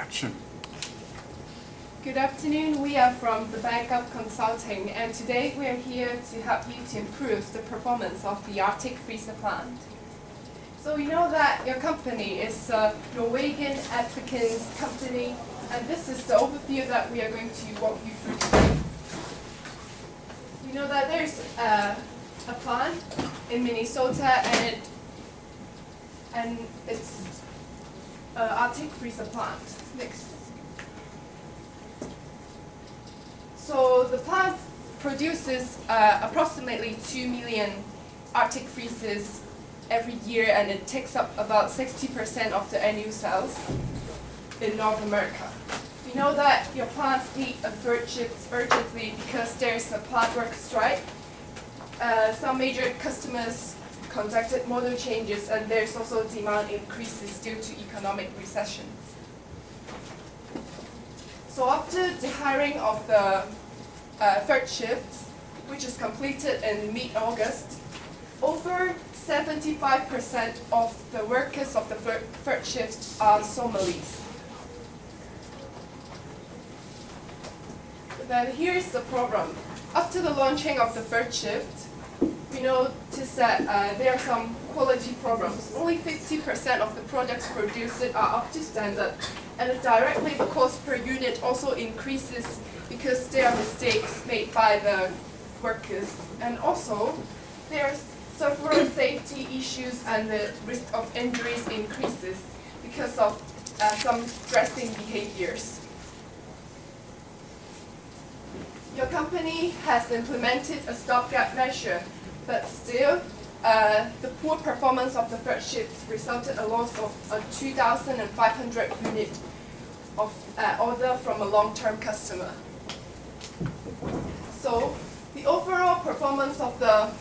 Action. Good afternoon, we are from the Backup Consulting, and today we are here to help you to improve the performance of the Arctic freezer plant. So we know that your company is a Norwegian applicants company, and this is the overview that we are going to walk you through today. We know that there's a plant in Minnesota, and it's an Arctic freezer plant. Next. So the plant produces approximately 2 million Arctic freezers every year, and it takes up about 60% of the annual sales in North America. We know that your plants need a third shift urgently because there's a plant work strike. Some major customers conducted model changes, and there's also demand increases due to economic recession. So after the hiring of the third shift, which is completed in mid-August, over 75% of the workers of the third shift are Somalis. Then here's the problem. After the launching of the third shift, we noticed that there are some quality problems. Only 50% of the products produced are up to standard, and directly the cost per unit also increases because there are mistakes made by the workers. And also, there are several safety issues, and the risk of injuries increases because of some stressing behaviors. Your company has implemented a stopgap measure, but still, the poor performance of the third shift resulted a loss of 2,500 units of order from a long-term customer. So the overall performance of the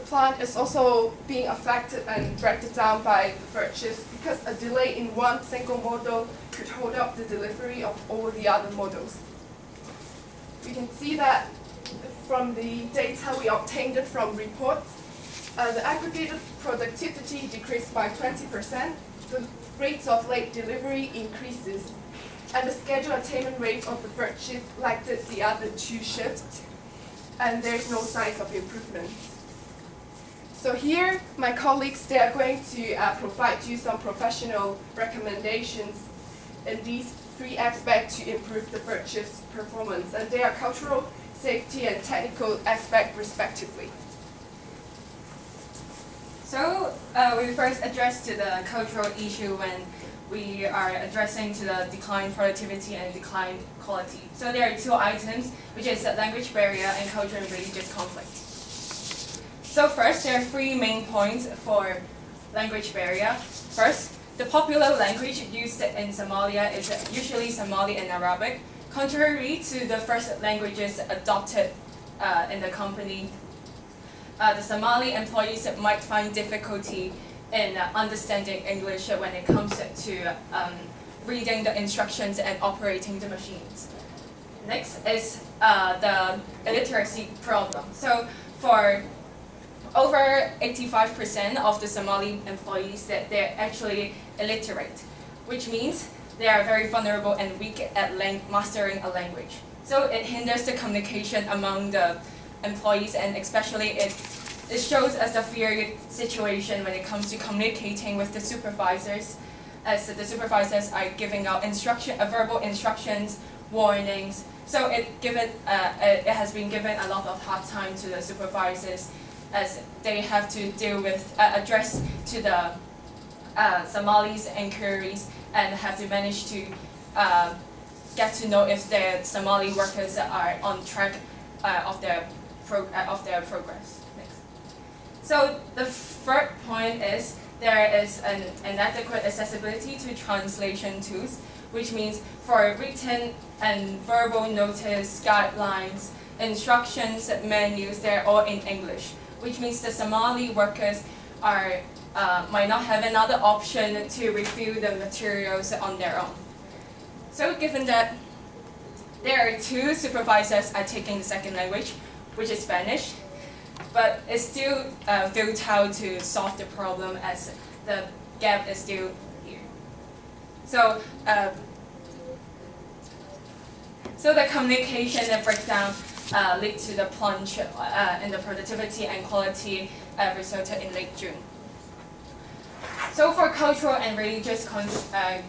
plant is also being affected and dragged down by the third shift because a delay in one single model could hold up the delivery of all the other models. We can see that from the data we obtained from reports, the aggregated productivity decreased by 20%, the rates of late delivery increases, and the scheduled attainment rate of the third shift lagged the other two shifts, and there's no signs of improvement. So here, my colleagues, they are going to provide you some professional recommendations in these three aspects to improve the third shift's performance, and they are cultural, safety, and technical aspect respectively. So we first address to the cultural issue when we are addressing to the declined productivity and declined quality. So there are two items, which is language barrier and cultural and religious conflict. So first, there are three main points for language barrier. First, the popular language used in Somalia is usually Somali and Arabic, contrary to the first languages adopted in the company. The Somali employees might find difficulty in understanding English when it comes to reading the instructions and operating the machines. Next is the illiteracy problem. So for over 85% of the Somali employees that they're actually illiterate, which means they are very vulnerable and weak at mastering a language. So it hinders the communication among the employees, and especially it shows a severe situation when it comes to communicating with the supervisors, as the supervisors are giving out verbal instructions, warnings. So it has been given a lot of hard time to the supervisors, as they have to deal with address to the Somalis inquiries and have to manage to get to know if the Somali workers are on track of their progress. Next. So the third point is there is an inadequate accessibility to translation tools, which means for written and verbal notice, guidelines, instructions, menus, they're all in English, which means the Somali workers might not have another option to review the materials on their own. So given that there are two supervisors are taking the second language, which is Spanish, but it's still futile to solve the problem as the gap is still here. So So the communication and breakdown lead to the plunge in the productivity and quality resulted in late June. So for cultural and religious conflict,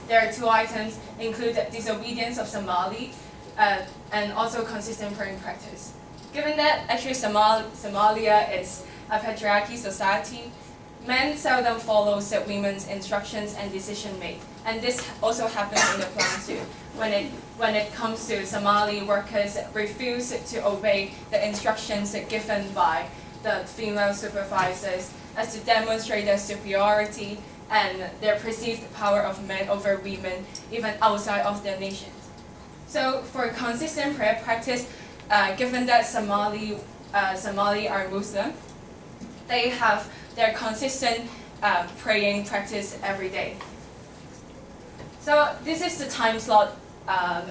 there are two items, include disobedience of Somali and also consistent praying practice. Given that actually Somalia is a patriarchy society, men seldom follow women's instructions and decision made, and this also happens in the plant too. When it comes to Somali workers refuse to obey the instructions given by the female supervisors as to demonstrate their superiority and their perceived power of men over women, even outside of their nations. So for consistent prayer practice, given that Somali are Muslim, they have their consistent praying practice every day. So this is the time slot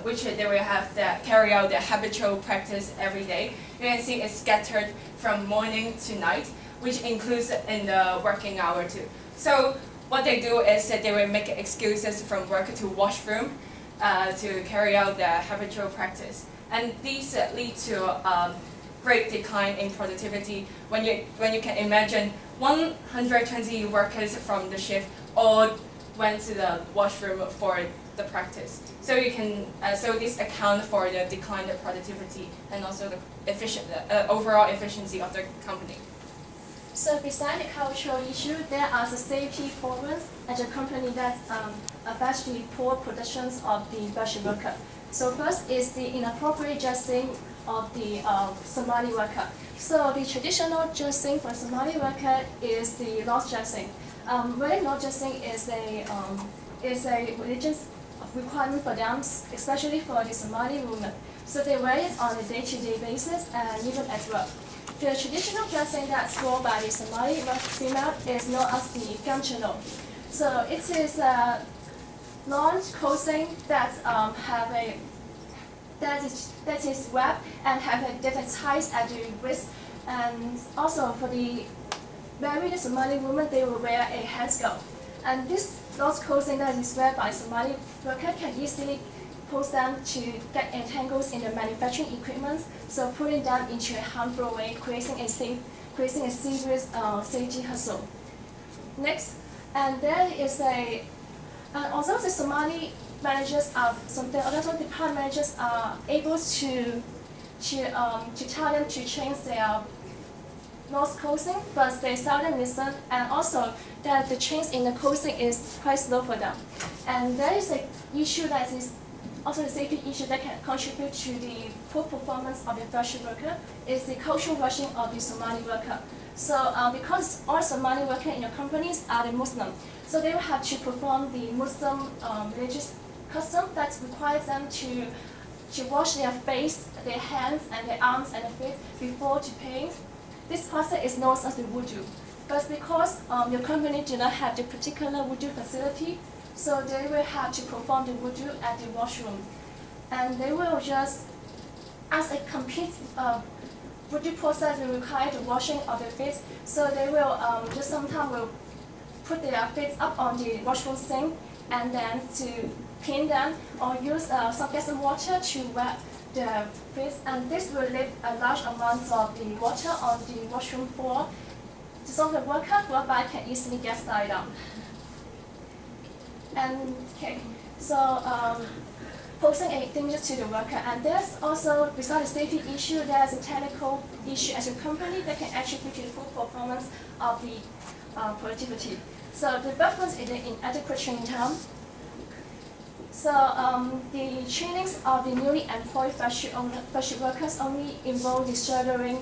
which they will have carry out their habitual practice every day. You can see it's scattered from morning to night, which includes in the working hour too. So what they do is that they will make excuses from work to washroom to carry out their habitual practice. And these lead to great decline in productivity when you can imagine 120 workers from the shift all went to the washroom for the practice. So you can so this account for the decline of productivity and also the overall efficiency of the company. So beside the cultural issue, there are the safety problems at the company that affect the poor productions of the Bashi worker. So first is the inappropriate dressing of the Somali worker. So the traditional dressing for Somali worker is the lost dressing. Wearing lost dressing is a religious requirement for them, especially for the Somali women. So they wear it on a day-to-day basis and even at work. The traditional dressing that's worn by the Somali female is known as the ganchalo. So it is a long clothing that that is wrapped and that is tied at the wrist. And also for the married Somali women, they will wear a headscarf. And this long clothing that is worn by Somali worker can easily cause them to get entangled in the manufacturing equipment, so putting them into a harmful way, creating a serious safety hassle. Next, and there is although the Somali managers the other department managers are able to tell them to change their lost clothing, but they seldom listen, and also that the change in the clothing is quite slow for them. And there is an issue that is also the safety issue that can contribute to the poor performance of the fashion worker is the cultural washing of the Somali worker. So because all Somali workers in your companies are the Muslim, so they will have to perform the Muslim religious custom that requires them to wash their face, their hands, and their arms and their feet before to pay. This process is known as the wudu. But because your company do not have the particular wudu facility, so they will have to perform the wudu at the washroom. And they will just, as a complete wudu process will require the washing of the feet, so they will just sometimes will put their feet up on the washroom sink and then to clean them or use some gas and water to wet the feet, and this will leave a large amount of the water on the washroom floor, so the worker whereby can easily get slide down. And okay, so posing a danger to the worker, and there's also, besides the safety issue, there's a technical issue as a company that can attribute to the poor performance of the productivity. So the reference is the inadequate training time. So the trainings of the newly employed factory workers only involve the shadowing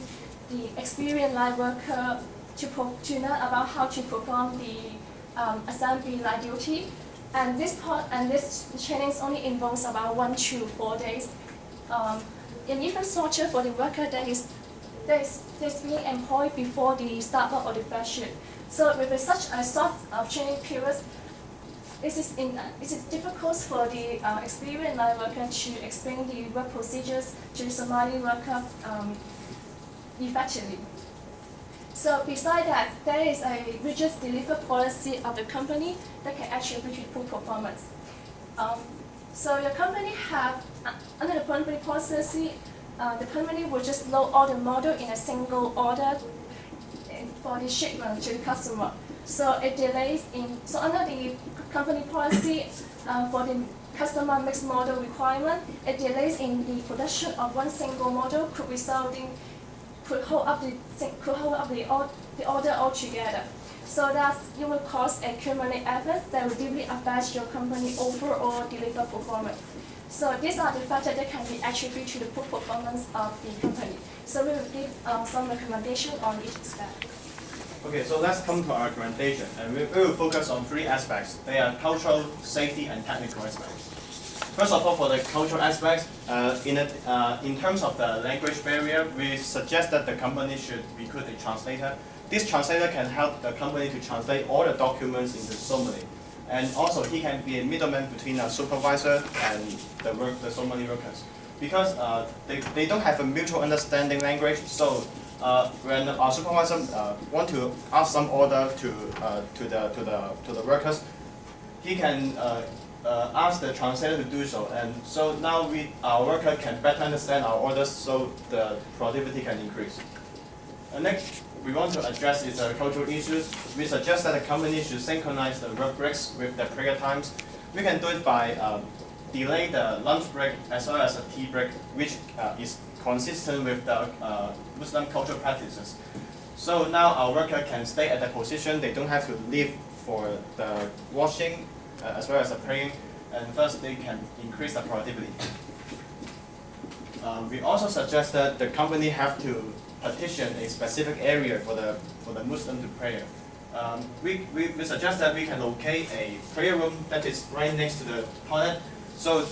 the experienced line worker to learn about how to perform the assembly line duty. And this trainings only involves about 1 to 4 days. An infrastructure for the worker that is being employed before the start of the first shift. So with such a short training period, it is difficult for the experienced line worker to explain the work procedures to the Somali worker effectively. So besides that, there is a rigid delivery policy of the company that can attribute to poor performance. So your company have, under the company policy, the company will just load all the model in a single order for the shipment to the customer. So it delays so under the company policy, for the customer mixed model requirement, it delays in the production of one single model could hold up the order altogether. So that it will cause a cumulative effort that will deeply affect your company overall delivery performance. So these are the factors that can be attributed to the poor performance of the company. So we will give some recommendation on each step. Okay, so let's come to our recommendation, and we will focus on three aspects. They are cultural, safety, and technical aspects. First of all, for the cultural aspects, in terms of the language barrier, we suggest that the company should recruit a translator. This translator can help the company to translate all the documents into Somali. And also, he can be a middleman between a supervisor and the Somali workers. Because they don't have a mutual understanding language, so when our supervisor want to ask some order to the workers, he can ask the translator to do so, and so now our worker can better understand our orders, so the productivity can increase. Next, we want to address is the cultural issues. We suggest that the company should synchronize the work breaks with the prayer times. We can do it by delay the lunch break as well as a tea break, which is consistent with the Muslim cultural practices. So now our worker can stay at the position, they don't have to leave for the washing as well as the praying, and thus they can increase the productivity. We also suggest that the company have to partition a specific area for the Muslim to pray. We suggest that we can locate a prayer room that is right next to the toilet, so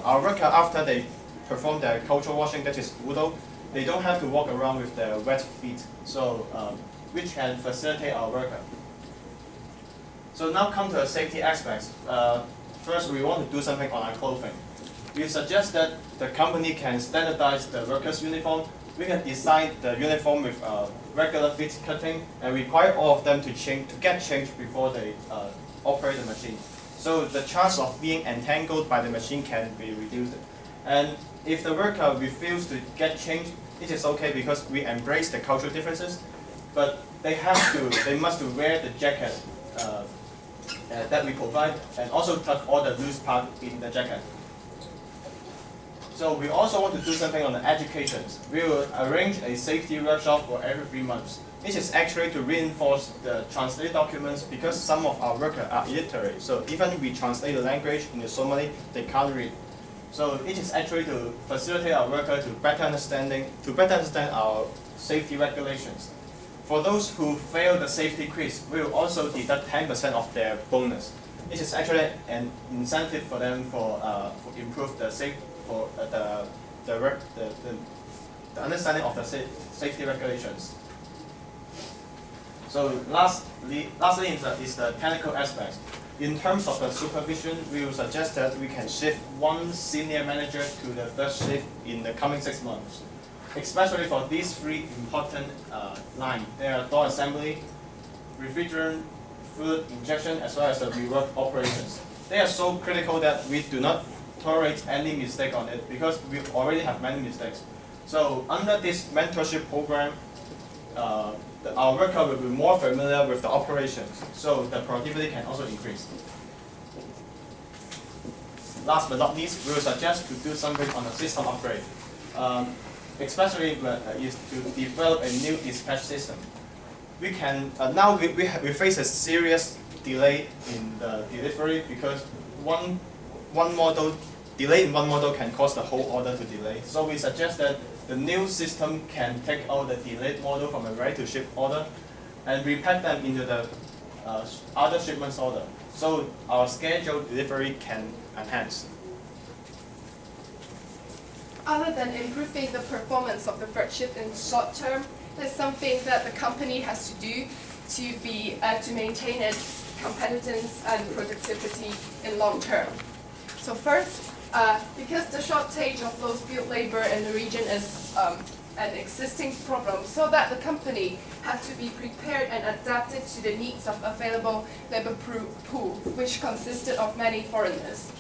our worker, after they perform their cultural washing, that is wudu, they don't have to walk around with their wet feet, so which can facilitate our worker. So now come to the safety aspects. First, we want to do something on our clothing. We suggest that the company can standardize the workers' uniform. We can design the uniform with regular fit cutting and require all of them to get changed before they operate the machine. So the chance of being entangled by the machine can be reduced. And if the worker refuses to get changed, it is okay because we embrace the cultural differences, but they must wear the jacket that we provide and also tuck all the loose part in the jacket. So we also want to do something on the education. We will arrange a safety workshop for every 3 months. This is actually to reinforce the translated documents because some of our workers are illiterate. So even we translate the language into Somali, they can't read. So it is actually to facilitate our workers to better understand our safety regulations. For those who fail the safety quiz, we will also deduct 10% of their bonus. It is actually an incentive for them for improve the understanding of the safety regulations. So lastly is the technical aspects. In terms of the supervision, we will suggest that we can shift one senior manager to the third shift in the coming 6 months. Especially for these three important lines. They are door assembly, refrigerant, food injection, as well as the rework operations. They are so critical that we do not tolerate any mistake on it because we already have many mistakes. So under this mentorship program, our worker will be more familiar with the operations, so the productivity can also increase. Last but not least, we will suggest to do something on the system upgrade. Especially is to develop a new dispatch system. We can now we face a serious delay in the delivery because delay in one model can cause the whole order to delay. So we suggest that the new system can take out the delayed model from a ready to ship order and repack them into the other shipments order. So our scheduled delivery can enhance. Other than improving the performance of the third shift in short term, there's something that the company has to do to maintain its competitiveness and productivity in long term. So first, because the shortage of low skilled labor in the region is an existing problem, so that the company has to be prepared and adapted to the needs of available labor pool, which consisted of many foreigners.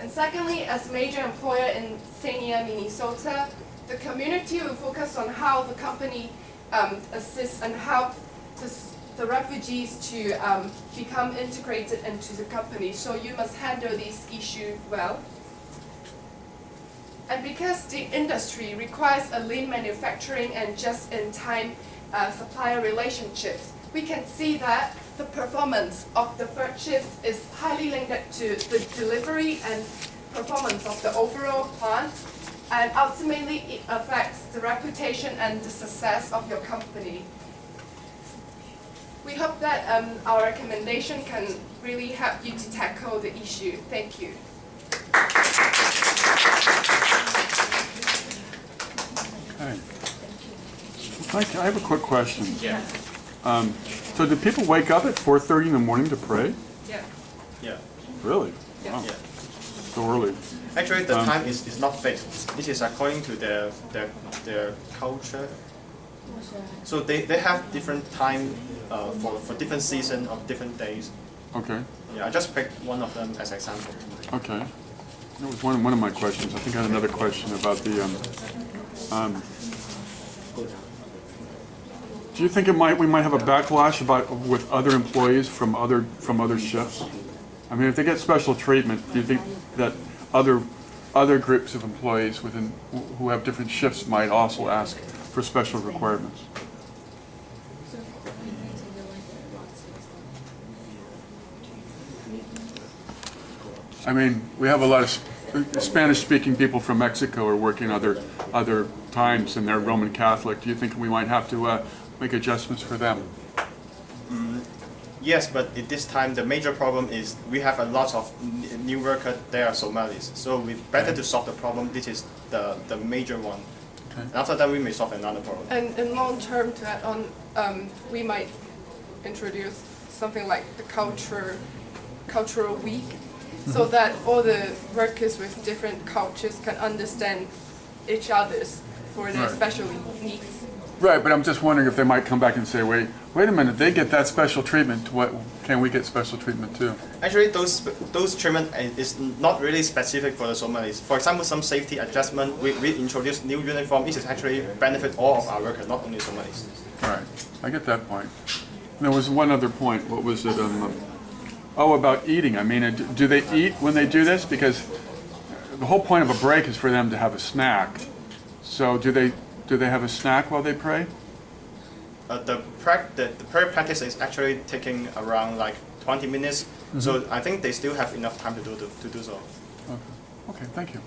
And secondly, as a major employer in Sarnia, Minnesota, the community will focus on how the company assists and help the refugees to become integrated into the company. So you must handle this issue well. And because the industry requires a lean manufacturing and just-in-time supplier relationships, we can see that the performance of the third shift is highly linked to the delivery and performance of the overall plant, and ultimately it affects the reputation and the success of your company. We hope that our recommendation can really help you to tackle the issue. Thank you. Okay. Mike, I have a quick question. Yeah. So do people wake up at 4:30 in the morning to pray? Yeah. Yeah. Really? Yeah. Wow. Yeah. So early. Actually, the time is not fixed. It is according to their culture. So they have different time for different season of different days. Okay. Yeah, I just picked one of them as example. Okay. That was one of my questions. I think I had another question about the. Do you think we might have a backlash with other employees from other shifts? I mean, if they get special treatment, do you think that other groups of employees who have different shifts might also ask for special requirements? I mean, we have a lot of Spanish-speaking people from Mexico are working other times, and they're Roman Catholic. Do you think we might have to make adjustments for them? Yes, but at this time the major problem is we have a lot of new workers. They are Somalis, so we better to solve the problem. This is the major one. Okay. And after that, we may solve another problem. And in long term, to add on, we might introduce something like the cultural week, so that all the workers with different cultures can understand each other's for their Right. special needs. Right, but I'm just wondering if they might come back and say, wait a minute, they get that special treatment. What can we get special treatment too? Actually, those treatment is not really specific for the Somalis. For example, some safety adjustment, we introduce new uniform. This is actually benefit all of our workers, not only Somalis. All right, I get that point. And there was one other point. What was it? About eating. I mean, do they eat when they do this? Because the whole point of a break is for them to have a snack. So do they have a snack while they pray? The prayer practice is actually taking around like 20 minutes. So I think they still have enough time to do so. Okay, thank you.